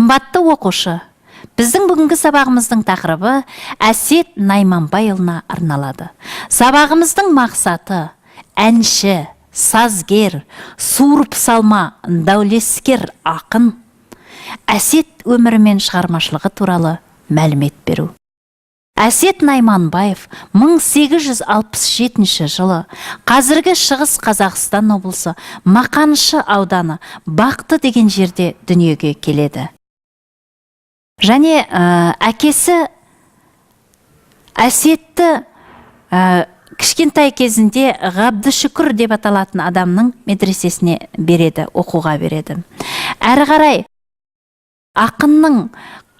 Қымбатты оқушы, біздің бүгінгі сабағымыздың тақырыбы Әсет Найманбайұлына арналады. Сабағымыздың мақсаты әнші, сазгер, суырып салма, дәулескер ақын Әсет өмірі мен шығармашылығы туралы мәлімет беру. Әсет Найманбаев 1867 жылы қазіргі Шығыс Қазақстан облысы Мақанышы ауданы Бақты деген жерде дүниеге келеді. Және әкесі Әсетті кішкентай кезінде Ғабдышүкір деп аталатын адамның медресесіне береді, оқуға береді. Әрі қарай ақынның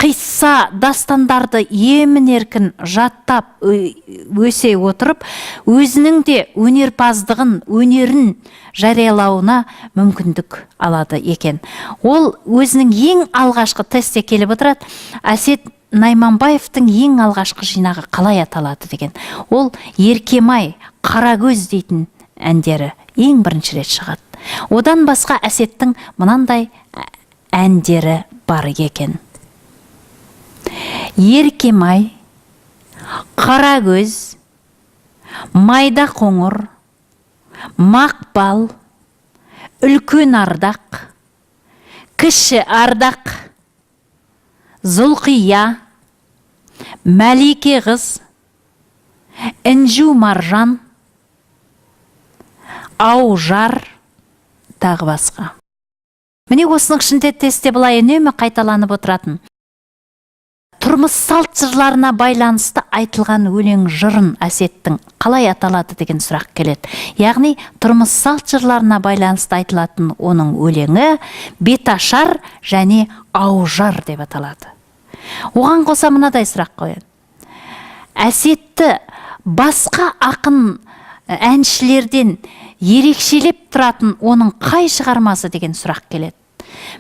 қисса дастандарды емін-еркін жаттап өсе отырып, өзінің де өнерпаздығын, өнерін жариялауына мүмкіндік алады екен. Ол өзінің ең алғашқы тестте келіп отырады, Әсет Найманбаевтың ең алғашқы жинағы қалай аталады деген. Ол Еркемай, Қарагөз дейтін әндері ең бірінші рет шығады. Одан басқа Әсеттің мынандай әндері бар екен. Еркемай, Қарагөз, Майда қоңыр, Мақпал, Үлкен ардақ, Кіші ардақ, Зұлқия, Мәлике қыз, Інжу маржан, Аужар, тағы басқа. Міне осының ішінде тестте былай үнемі қайталанып отыратын. Тұрмыс салт жырларына байланысты айтылған өлең жырын Әсеттің қалай аталады деген сұрақ келеді. Яғни тұрмыс салт жырларына байланысты айтылатын оның өлеңі беташар және аужар деп аталады. Оған қоса мынадай сұрақ қояды. Әсетті басқа ақын әншілерден ерекшелеп тұратын оның қай шығармасы деген сұрақ келеді.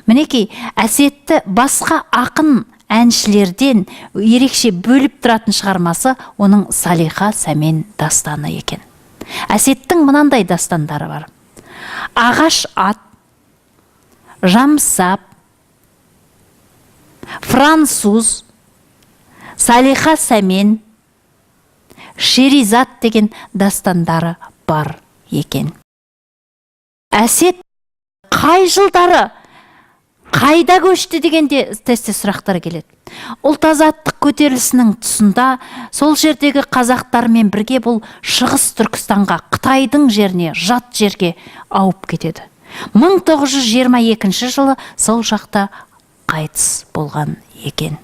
Мінекей, Әсетті басқа ақын әншілерден ерекше бөліп тұратын шығармасы оның Салиха Сәмен дастаны екен. Әсеттің мынандай дастандары бар. Ағаш ат, Жамсап, Француз, Салиха Сәмен, Шеризат деген дастандары бар екен. Әсет қай жылдары қайда көшті дегенде тестте сұрақтар келеді. Ұлт-азаттық көтерілісінің тұсында сол жердегі қазақтармен бірге бұл Шығыс Түркістанға, Қытайдың жеріне, жат жерге ауып кетеді. 1922 жылы сол жақта қайтыс болған екен.